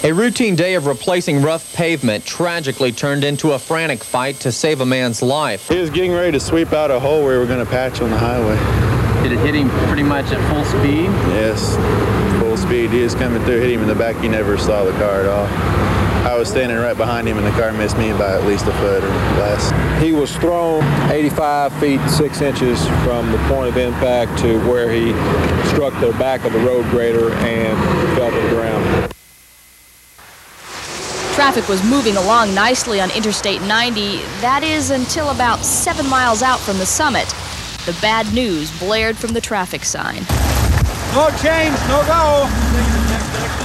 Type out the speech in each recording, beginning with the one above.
A routine day of replacing rough pavement tragically turned into a frantic fight to save a man's life. He was getting ready to sweep out a hole we were going to patch on the highway. Did it hit him pretty much at full speed? Yes, full speed. He was coming through, hit him in the back. He never saw the car at all. I was standing right behind him and the car missed me by at least a foot or less. He was thrown 85 feet 6 inches from the point of impact to where he struck the back of the road grader and fell to the ground. Traffic was moving along nicely on Interstate 90, that is until about 7 miles out from the summit. The bad news blared from the traffic sign. No change, no go.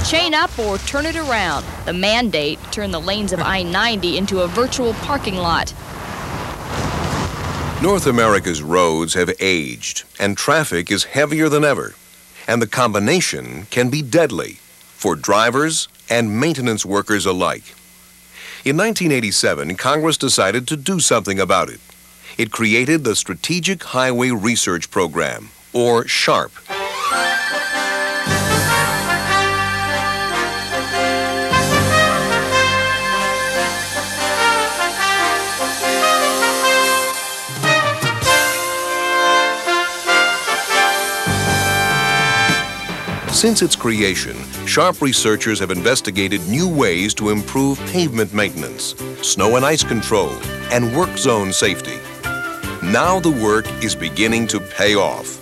Chain up or turn it around. The mandate turned the lanes of I-90 into a virtual parking lot. North America's roads have aged and traffic is heavier than ever. And the combination can be deadly for drivers and maintenance workers alike. In 1987, Congress decided to do something about it. It created the Strategic Highway Research Program, or SHRP. Since its creation, SHRP researchers have investigated new ways to improve pavement maintenance, snow and ice control, and work zone safety. Now the work is beginning to pay off.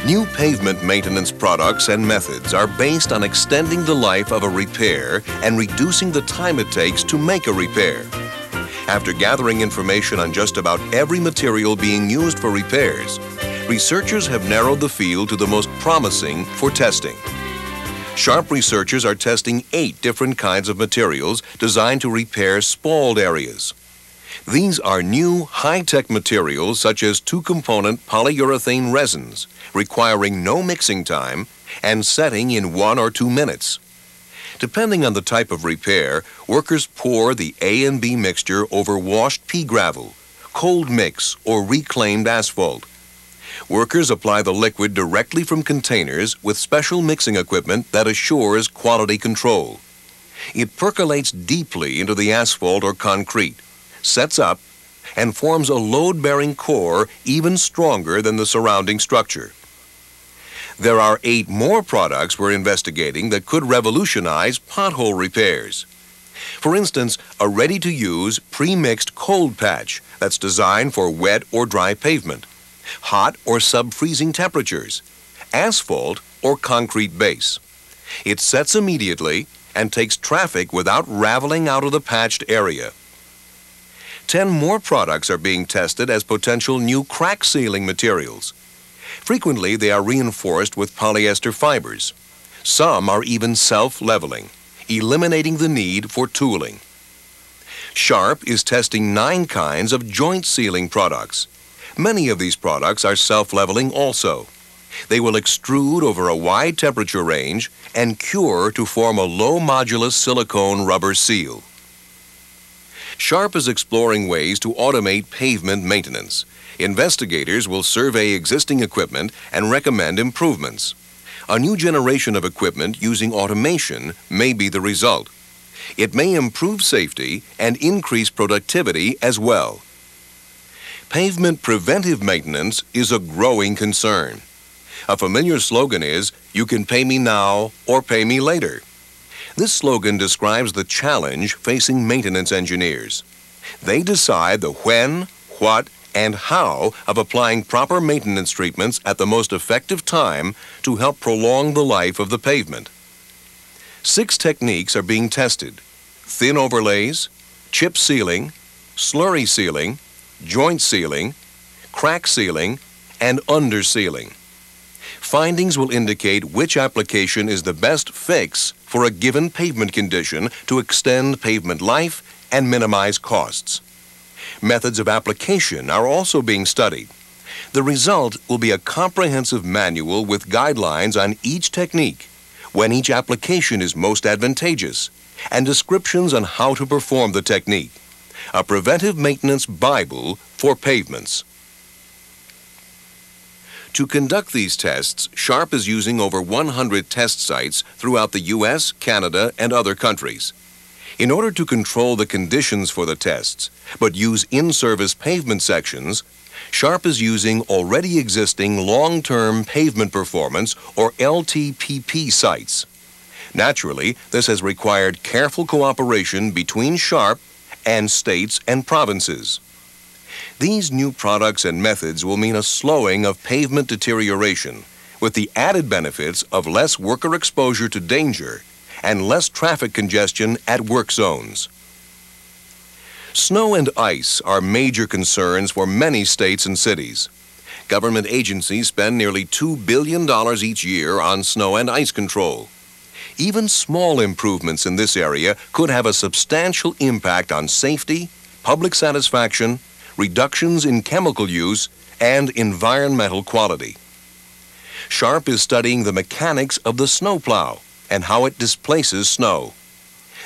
New pavement maintenance products and methods are based on extending the life of a repair and reducing the time it takes to make a repair. After gathering information on just about every material being used for repairs, researchers have narrowed the field to the most promising for testing. SHRP researchers are testing 8 different kinds of materials designed to repair spalled areas. These are new high-tech materials such as 2-component polyurethane resins, requiring no mixing time and setting in 1 or 2 minutes. Depending on the type of repair, workers pour the A and B mixture over washed pea gravel, cold mix, or reclaimed asphalt. Workers apply the liquid directly from containers with special mixing equipment that assures quality control. It percolates deeply into the asphalt or concrete, sets up, and forms a load-bearing core even stronger than the surrounding structure. There are 8 more products we're investigating that could revolutionize pothole repairs. For instance, a ready-to-use pre-mixed cold patch that's designed for wet or dry pavement, hot or sub-freezing temperatures, asphalt or concrete base. It sets immediately and takes traffic without raveling out of the patched area. 10 more products are being tested as potential new crack sealing materials. Frequently, they are reinforced with polyester fibers. Some are even self-leveling, eliminating the need for tooling. SHRP is testing 9 kinds of joint sealing products. Many of these products are self-leveling also. They will extrude over a wide temperature range and cure to form a low-modulus silicone rubber seal. SHRP is exploring ways to automate pavement maintenance. Investigators will survey existing equipment and recommend improvements. A new generation of equipment using automation may be the result. It may improve safety and increase productivity as well. Pavement preventive maintenance is a growing concern. A familiar slogan is, "You can pay me now or pay me later." This slogan describes the challenge facing maintenance engineers. They decide the when, what, and how of applying proper maintenance treatments at the most effective time to help prolong the life of the pavement. 6 techniques are being tested: thin overlays, chip sealing, slurry sealing, joint sealing, crack sealing, and under sealing. Findings will indicate which application is the best fix for a given pavement condition to extend pavement life and minimize costs. Methods of application are also being studied. The result will be a comprehensive manual with guidelines on each technique, when each application is most advantageous, and descriptions on how to perform the technique. A preventive maintenance Bible for pavements. To conduct these tests, SHRP is using over 100 test sites throughout the U.S., Canada, and other countries. In order to control the conditions for the tests, but use in-service pavement sections, SHRP is using already existing long-term pavement performance, or LTPP sites. Naturally, this has required careful cooperation between SHRP and states and provinces. These new products and methods will mean a slowing of pavement deterioration, with the added benefits of less worker exposure to danger and less traffic congestion at work zones. Snow and ice are major concerns for many states and cities. Government agencies spend nearly $2 billion each year on snow and ice control. Even small improvements in this area could have a substantial impact on safety, public satisfaction, reductions in chemical use, and environmental quality. SHRP is studying the mechanics of the snowplow and how it displaces snow.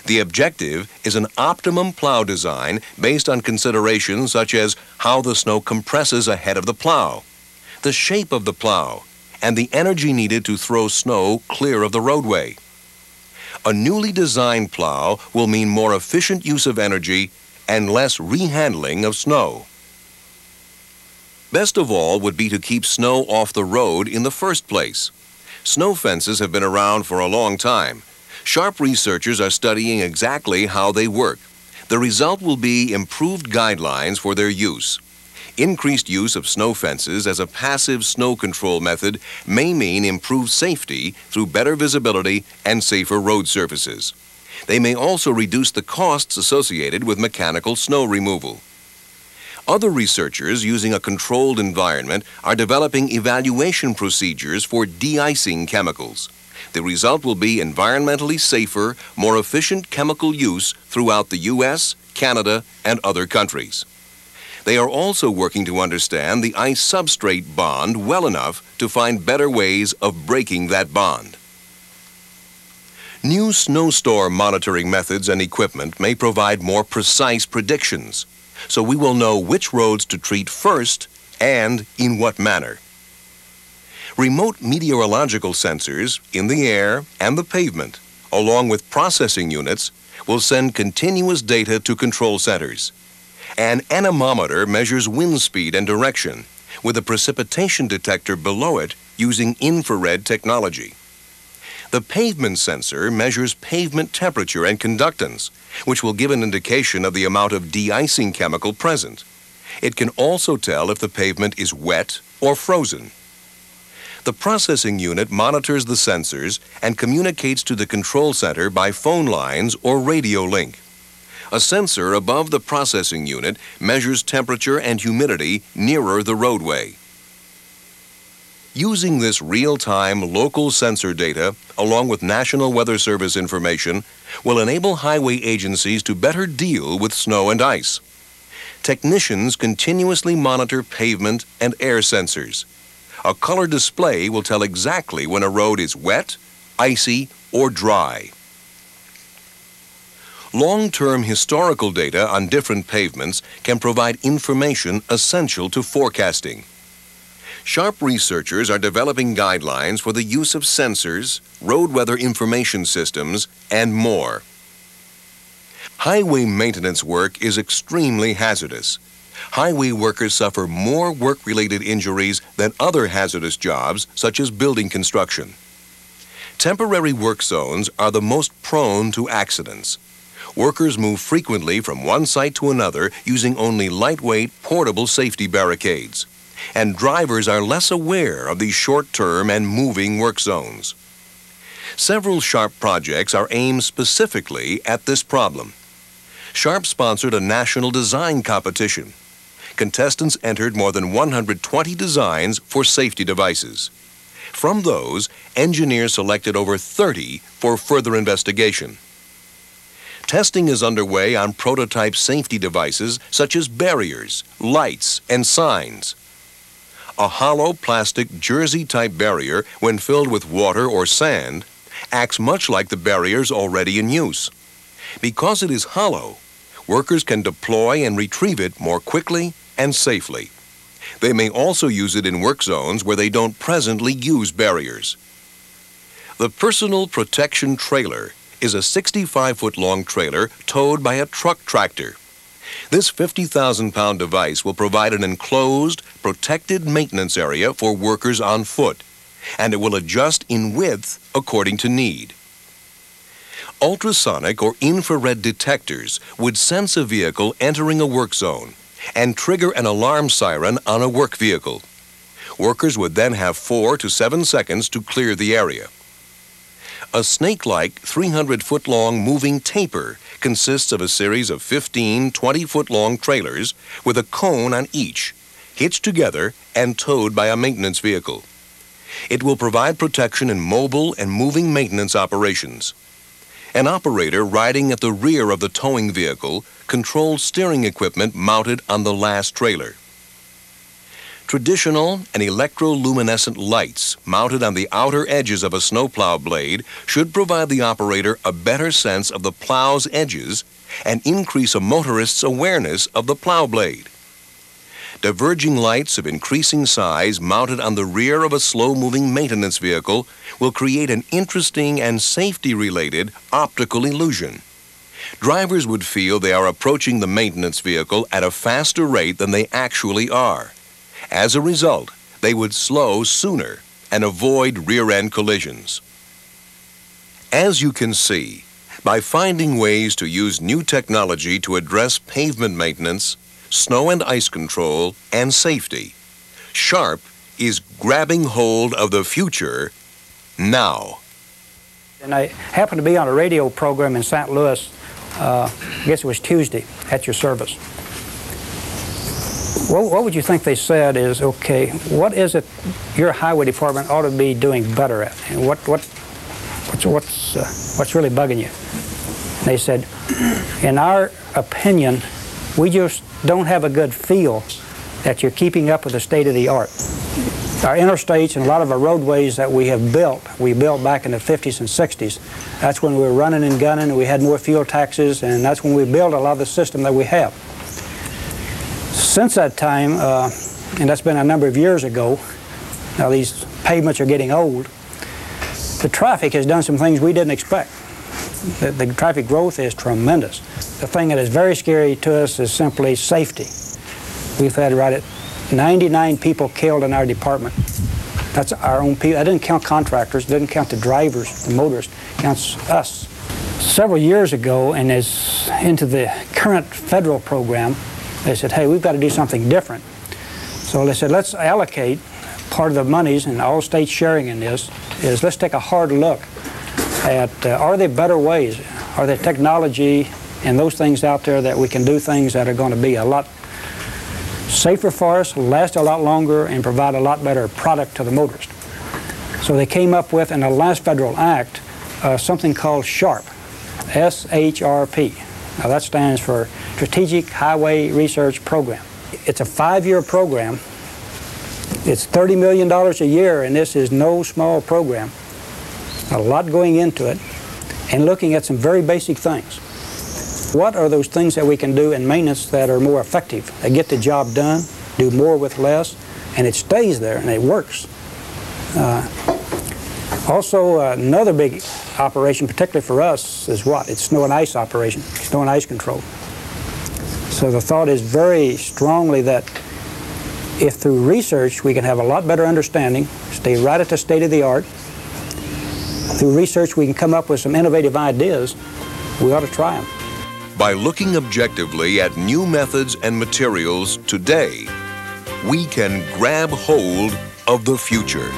The objective is an optimum plow design based on considerations such as how the snow compresses ahead of the plow, the shape of the plow, and the energy needed to throw snow clear of the roadway. A newly designed plow will mean more efficient use of energy and less rehandling of snow. Best of all would be to keep snow off the road in the first place. Snow fences have been around for a long time. SHRP researchers are studying exactly how they work. The result will be improved guidelines for their use. Increased use of snow fences as a passive snow control method may mean improved safety through better visibility and safer road surfaces. They may also reduce the costs associated with mechanical snow removal. Other researchers using a controlled environment are developing evaluation procedures for de-icing chemicals. The result will be environmentally safer, more efficient chemical use throughout the U.S., Canada, and other countries. They are also working to understand the ice substrate bond well enough to find better ways of breaking that bond. New snowstorm monitoring methods and equipment may provide more precise predictions, so we will know which roads to treat first and in what manner. Remote meteorological sensors in the air and the pavement, along with processing units, will send continuous data to control centers. An anemometer measures wind speed and direction, with a precipitation detector below it using infrared technology. The pavement sensor measures pavement temperature and conductance, which will give an indication of the amount of de-icing chemical present. It can also tell if the pavement is wet or frozen. The processing unit monitors the sensors and communicates to the control center by phone lines or radio link. A sensor above the processing unit measures temperature and humidity nearer the roadway. Using this real-time local sensor data, along with National Weather Service information, will enable highway agencies to better deal with snow and ice. Technicians continuously monitor pavement and air sensors. A color display will tell exactly when a road is wet, icy, or dry. Long-term historical data on different pavements can provide information essential to forecasting. SHRP researchers are developing guidelines for the use of sensors, road weather information systems, and more. Highway maintenance work is extremely hazardous. Highway workers suffer more work-related injuries than other hazardous jobs, such as building construction. Temporary work zones are the most prone to accidents. Workers move frequently from one site to another using only lightweight, portable safety barricades. And drivers are less aware of these short-term and moving work zones. Several SHRP projects are aimed specifically at this problem. SHRP sponsored a national design competition. Contestants entered more than 120 designs for safety devices. From those, engineers selected over 30 for further investigation. Testing is underway on prototype safety devices such as barriers, lights, and signs. A hollow plastic jersey-type barrier, when filled with water or sand, acts much like the barriers already in use. Because it is hollow, workers can deploy and retrieve it more quickly and safely. They may also use it in work zones where they don't presently use barriers. The Personal Protection Trailer is a 65-foot-long trailer towed by a truck tractor. This 50,000-pound device will provide an enclosed, protected maintenance area for workers on foot, and it will adjust in width according to need. Ultrasonic or infrared detectors would sense a vehicle entering a work zone and trigger an alarm siren on a work vehicle. Workers would then have 4 to 7 seconds to clear the area. A snake-like 300-foot-long moving taper consists of a series of 15 20-foot-long trailers with a cone on each, hitched together and towed by a maintenance vehicle. It will provide protection in mobile and moving maintenance operations. An operator riding at the rear of the towing vehicle controls steering equipment mounted on the last trailer. Traditional and electroluminescent lights mounted on the outer edges of a snowplow blade should provide the operator a better sense of the plow's edges and increase a motorist's awareness of the plow blade. Diverging lights of increasing size mounted on the rear of a slow-moving maintenance vehicle will create an interesting and safety-related optical illusion. Drivers would feel they are approaching the maintenance vehicle at a faster rate than they actually are. As a result, they would slow sooner and avoid rear-end collisions. As you can see, by finding ways to use new technology to address pavement maintenance, snow and ice control, and safety, SHRP is grabbing hold of the future now. And I happened to be on a radio program in St. Louis, I guess it was Tuesday, at your service. What would you think they said is, okay, what is it your highway department ought to be doing better at? And what's really bugging you? And they said, in our opinion, we just don't have a good feel that you're keeping up with the state of the art. Our interstates and a lot of our roadways that we have built, we built back in the 50s and 60s. That's when we were running and gunning and we had more fuel taxes, and that's when we built a lot of the system that we have. Since that time, and that's been a number of years ago, now these pavements are getting old, the traffic has done some things we didn't expect. The traffic growth is tremendous. The thing that is very scary to us is simply safety. We've had right at 99 people killed in our department. That's our own people. That didn't count contractors, didn't count the drivers, the motorists, counts us. Several years ago, and as into the current federal program, they said, hey, we've got to do something different. So they said, let's allocate part of the monies, and all states sharing in this, is let's take a hard look at are there better ways, are there technology and those things out there that we can do things that are going to be a lot safer for us, last a lot longer, and provide a lot better product to the motorist. So they came up with, in the last federal act, something called SHRP, S-H-R-P. Now that stands for Strategic Highway Research Program. It's a 5-year program. It's $30 million a year, and this is no small program. A lot going into it, and looking at some very basic things. What are those things that we can do in maintenance that are more effective? They get the job done, do more with less, and it stays there and it works. Also, another big operation, particularly for us, is what? It's snow and ice operation, snow and ice control. So the thought is very strongly that if through research we can have a lot better understanding, stay right at the state of the art, through research we can come up with some innovative ideas, we ought to try them. By looking objectively at new methods and materials today, we can grab hold of the future.